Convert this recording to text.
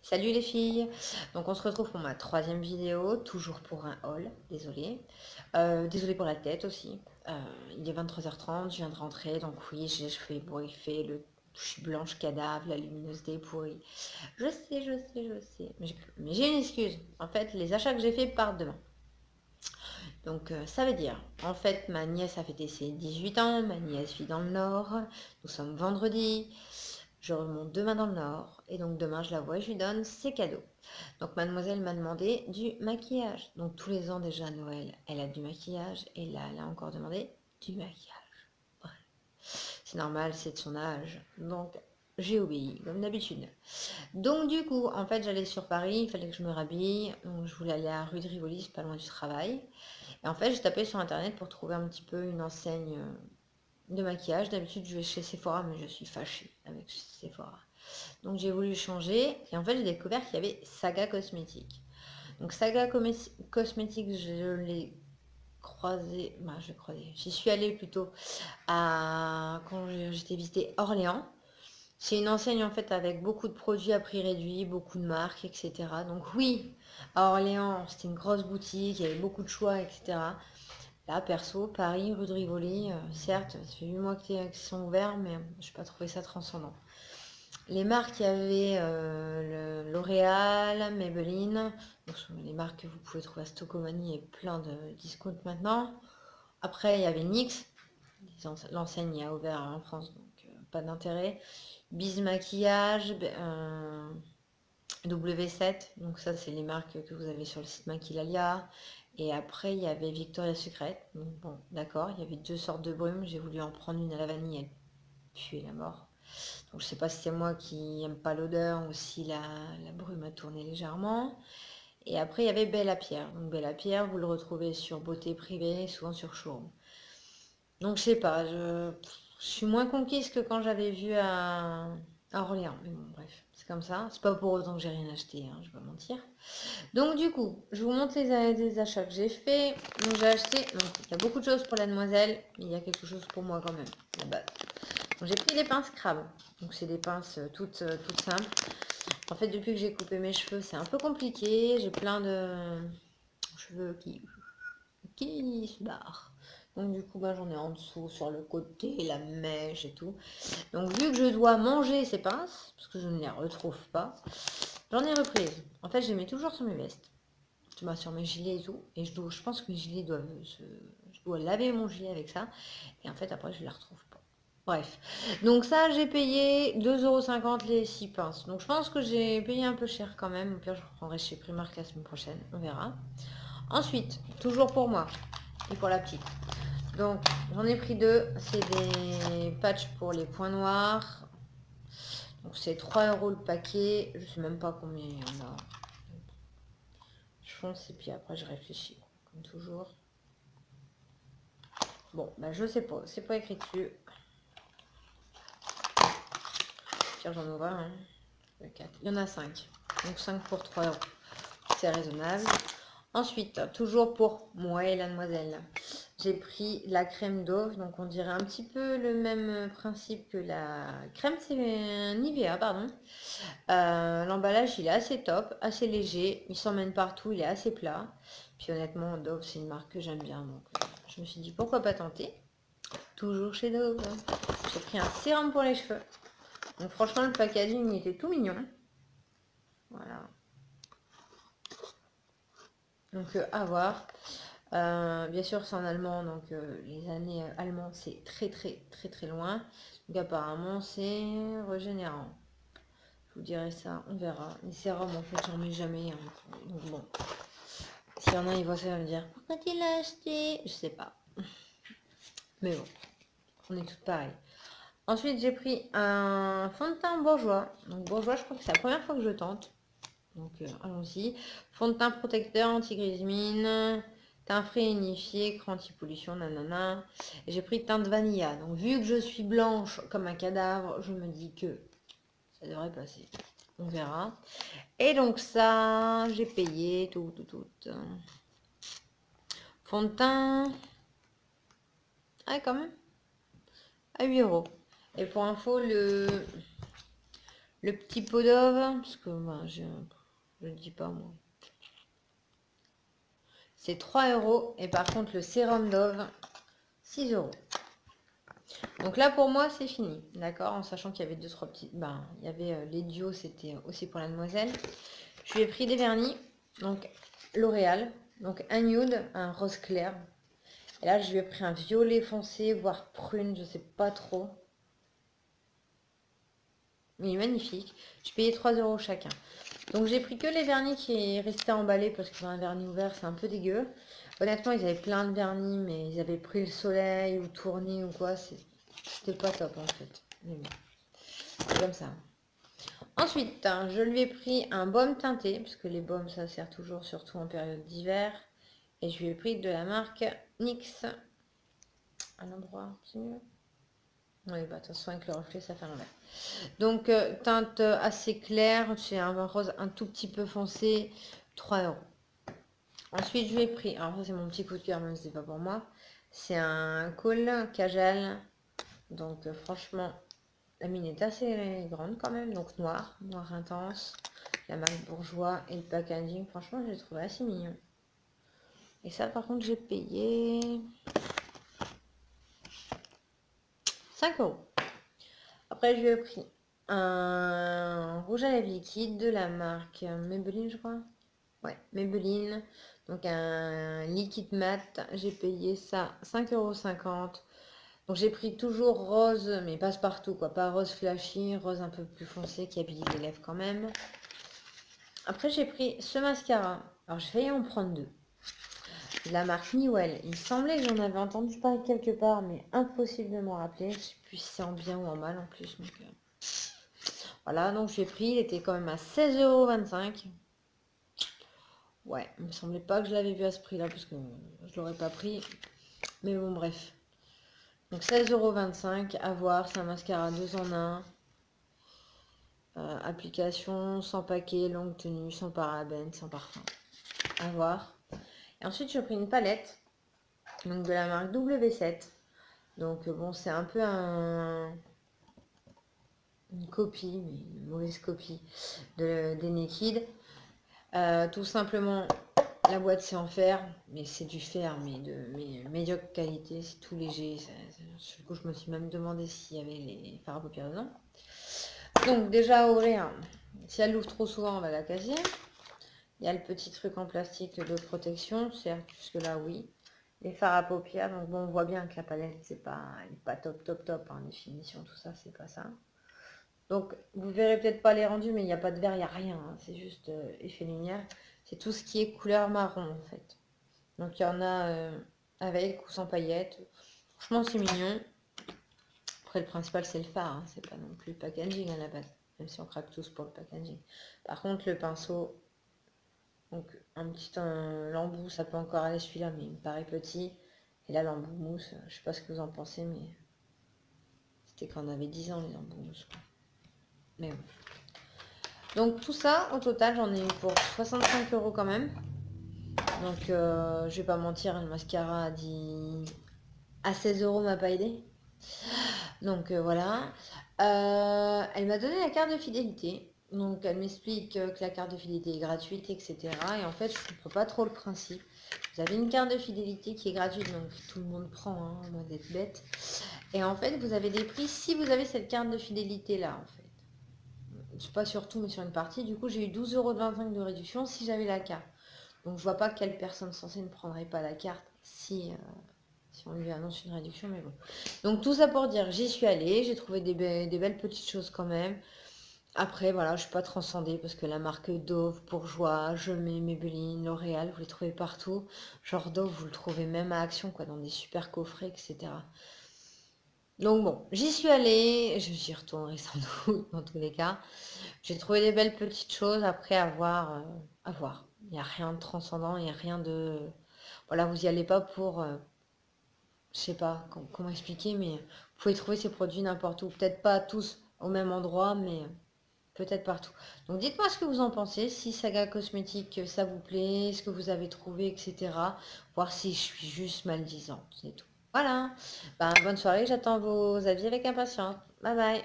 Salut les filles! Donc on se retrouve pour ma troisième vidéo, toujours pour un haul, désolée. Désolée pour la tête aussi. Il est 23h30, je viens de rentrer, donc oui, j'ai les cheveux ébouriffés, je suis blanche cadavre, la luminosité est pourrie. Je sais. Mais j'ai une excuse. En fait, les achats que j'ai faits partent demain. Donc ça veut dire, en fait, ma nièce a fêté ses 18 ans, ma nièce vit dans le Nord, nous sommes vendredi, je remonte demain dans le Nord, et donc demain je la vois et je lui donne ses cadeaux. Donc mademoiselle m'a demandé du maquillage. Donc tous les ans déjà à Noël, elle a du maquillage, et là elle a encore demandé du maquillage. Bref, c'est normal, c'est de son âge, donc j'ai obéi, comme d'habitude. Donc du coup, en fait, j'allais sur Paris, il fallait que je me rhabille, donc je voulais aller à rue de Rivoli, c'est pas loin du travail. Et en fait, j'ai tapé sur internet pour trouver un petit peu une enseigne de maquillage. D'habitude, je vais chez Sephora, mais je suis fâchée avec Sephora. Donc j'ai voulu changer et en fait, j'ai découvert qu'il y avait Saga Cosmétiques. Donc Saga Cosmétiques, je l'ai croisé, j'y suis allée plutôt quand j'étais visiter Orléans. C'est une enseigne en fait avec beaucoup de produits à prix réduit, beaucoup de marques, etc. Donc oui, à Orléans, c'était une grosse boutique, il y avait beaucoup de choix, etc. Là, perso, Paris, rue de Rivoli, certes, ça fait 8 mois qu'ils sont ouverts, mais je n'ai pas trouvé ça transcendant. Les marques, il y avait L'Oréal, Maybelline, donc ce sont les marques que vous pouvez trouver à Stocomanie et plein de discounts maintenant. Après, il y avait NYX, l'enseigne a ouvert en France, donc pas d'intérêt. Biz Maquillage, W7, donc ça c'est les marques que vous avez sur le site Maquillalia. Et après il y avait Victoria's Secret, donc bon d'accord, il y avait deux sortes de brumes, j'ai voulu en prendre une à la vanille, elle puait la mort. Donc je sais pas si c'est moi qui aime pas l'odeur ou si la brume a tourné légèrement. Et après il y avait Belle à Pierre, donc Belle à Pierre vous le retrouvez sur Beauté Privée, souvent sur Showroom. Donc je sais pas, je suis moins conquise que quand j'avais vu à Orléans, mais bon bref, c'est comme ça, c'est pas pour autant que j'ai rien acheté, hein, je vais pas mentir. Donc du coup, je vous montre les achats que j'ai fait. Donc j'ai acheté, donc il y a beaucoup de choses pour la demoiselle, mais il y a quelque chose pour moi quand même, la base. Donc j'ai pris des pinces crabe, donc c'est des pinces toutes simples. En fait, depuis que j'ai coupé mes cheveux, c'est un peu compliqué, j'ai plein de cheveux qui se barrent. Donc du coup, bah, j'en ai en dessous, sur le côté, la mèche et tout. Donc vu que je dois manger ces pinces, parce que je ne les retrouve pas, j'en ai reprise. En fait, je les mets toujours sur mes vestes. Sur mes gilets et tout. Et je pense que mes gilets je dois laver mon gilet avec ça. Et en fait, après, je ne les retrouve pas. Bref. Donc ça, j'ai payé 2,50 € les 6 pinces. Donc je pense que j'ai payé un peu cher quand même. Au pire, je reprendrai chez Primark la semaine prochaine. On verra. Ensuite, toujours pour moi et pour la petite. Donc, j'en ai pris deux. C'est des patchs pour les points noirs. Donc, c'est 3 € le paquet. Je sais même pas combien il y en a. Je fonce et puis après, je réfléchis. Comme toujours. Bon, bah, je sais pas. C'est pas écrit dessus. Tiens, j'en ouvre un. Hein. 4. Il y en a 5. Donc, 5 pour 3 €. C'est raisonnable. Ensuite, toujours pour moi et la demoiselle, j'ai pris la crème Dove, donc on dirait un petit peu le même principe que la crème, c'est Nivea, pardon. L'emballage, il est assez top, assez léger, il s'emmène partout, il est assez plat. Puis honnêtement, Dove, c'est une marque que j'aime bien, donc je me suis dit pourquoi pas tenter. Toujours chez Dove. J'ai pris un sérum pour les cheveux. Donc franchement, le packaging, il était tout mignon. Voilà. Donc à voir. Bien sûr, c'est en allemand, donc les années allemands, c'est très loin. Donc apparemment, c'est régénérant. Je vous dirai ça, on verra. Les sérums, en fait, j'en mets jamais. Hein. Donc bon, s'il y en a, ils vont ça me dire pourquoi tu l'as acheté? Je sais pas. Mais bon, on est toutes pareilles. Ensuite, j'ai pris un fond de teint bourgeois. Donc bourgeois, je crois que c'est la première fois que je tente. Donc allons-y. Fond de teint protecteur anti-grise mine. Teint frais unifié, cran anti-pollution, nanana. Et j'ai pris teinte vanilla. Donc vu que je suis blanche comme un cadavre, je me dis que ça devrait passer. On verra. Et donc ça, j'ai payé tout. Fond de teint. Ah quand même. À 8 €. Et pour info, Le petit pot d'ove, parce que ben, je ne dis pas moi. C'est 3 euros. Et par contre, le sérum d'ove, 6 euros. Donc là, pour moi, c'est fini. D'accord. En sachant qu'il y avait 2-3 petits. Ben, il y avait les duos, c'était aussi pour la demoiselle. Je lui ai pris des vernis. Donc, L'Oréal. Donc, un nude, un rose clair. Et là, je lui ai pris un violet foncé, voire prune, je sais pas trop. Mais il est magnifique. Je payais 3 euros chacun. Donc j'ai pris que les vernis qui restaient emballés parce que un vernis ouvert c'est un peu dégueu. Honnêtement ils avaient plein de vernis mais ils avaient pris le soleil ou tourné ou quoi. C'était pas top en fait. Mais bon, c'est comme ça. Ensuite je lui ai pris un baume teinté parce que les baumes ça sert toujours surtout en période d'hiver. Et je lui ai pris de la marque NYX. À l'endroit, c'est mieux. Oui, bah, de toute façon, avec le reflet, ça fait l'envers. Donc, teinte assez claire. C'est un rose un tout petit peu foncé. 3 euros. Ensuite, je lui ai pris. Alors, ça, c'est mon petit coup de cœur, même si c'est pas pour moi. C'est un col Kajal. Donc, franchement, la mine est assez grande quand même. Donc, noir. Noir intense. La marque Bourjois. Et le packaging, franchement, je l'ai trouvé assez mignon. Et ça, par contre, j'ai payé 5 euros. Après, je lui ai pris un rouge à lèvres liquide de la marque Maybelline, je crois. Ouais, Maybelline. Donc un liquide mat. J'ai payé ça 5,50 €. Donc j'ai pris toujours rose, mais passe-partout, quoi. Pas rose flashy, rose un peu plus foncé qui habille les lèvres quand même. Après, j'ai pris ce mascara. Alors, j'ai failli en prendre deux. La marque Newell. Il me semblait que j'en avais entendu parler quelque part, mais impossible de m'en rappeler. Je sais plus si c'est en bien ou en mal en plus. Donc, voilà, donc j'ai pris. Il était quand même à 16,25 €. Ouais, il me semblait pas que je l'avais vu à ce prix-là, parce que je l'aurais pas pris. Mais bon, bref. Donc 16,25 € à voir. C'est un mascara 2 en 1. Application sans paquet, longue tenue, sans parabènes, sans parfum. À voir. Et ensuite, j'ai pris une palette. Donc de la marque W7. Donc bon, c'est un peu une copie, mais une mauvaise copie des Naked. Tout simplement, la boîte c'est en fer, mais c'est du fer, mais de médiocre qualité, c'est tout léger. Du coup, je me suis même demandé s'il y avait les fards à paupières dedans. Donc déjà à ouvrir, si elle l'ouvre trop souvent, on va la casser. Il y a le petit truc en plastique de protection, certes, jusque là oui. Les fards à paupières, donc bon, on voit bien que la palette, c'est pas, elle est pas top, top, top, hein, les finitions, tout ça, c'est pas ça. Donc, vous verrez peut-être pas les rendus, mais il n'y a pas de verre, il n'y a rien, hein, c'est juste effet lumière. C'est tout ce qui est couleur marron, en fait. Donc, il y en a avec ou sans paillettes. Franchement, c'est mignon. Après, le principal, c'est le phare, hein, c'est pas non plus le packaging à la base, même si on craque tous pour le packaging. Par contre, le pinceau, donc un petit l'embout, ça peut encore aller celui-là, mais il me paraît petit. Et là, l'embout mousse, je sais pas ce que vous en pensez, mais c'était quand on avait 10 ans, les embouts mousse, quoi. Mais bon. Donc tout ça, au total, j'en ai eu pour 65 € quand même. Donc je vais pas mentir, le mascara a dit à 16 € m'a pas aidé. Donc voilà. Elle m'a donné la carte de fidélité. Donc elle m'explique que la carte de fidélité est gratuite, etc. Et en fait, je ne comprends pas trop le principe. Vous avez une carte de fidélité qui est gratuite, donc tout le monde prend, hein, moi d'être bête. Et en fait, vous avez des prix si vous avez cette carte de fidélité là, en fait. C'est pas sur tout, mais sur une partie. Du coup, j'ai eu 12,25 € de réduction si j'avais la carte. Donc je vois pas quelle personne censée ne prendrait pas la carte si on lui annonce une réduction, mais bon. Donc tout ça pour dire, j'y suis allée, j'ai trouvé des belles petites choses quand même. Après, voilà, je suis pas transcendée parce que la marque Dove, Bourjois, je mets Maybelline, L'Oréal, vous les trouvez partout. Genre Dove, vous le trouvez même à Action, quoi, dans des super coffrets, etc. Donc bon, j'y suis allée, j'y retournerai sans doute dans tous les cas. J'ai trouvé des belles petites choses, après à voir. À voir. Il n'y a rien de transcendant, il n'y a rien de... Voilà, vous n'y allez pas pour... je sais pas comment expliquer, mais vous pouvez trouver ces produits n'importe où. Peut-être pas tous au même endroit, mais peut-être partout. Donc dites-moi ce que vous en pensez, si Saga Cosmétique ça vous plaît, ce que vous avez trouvé, etc. Voir si je suis juste maldisante, c'est tout. Voilà. Ben, bonne soirée, j'attends vos avis avec impatience. Bye bye.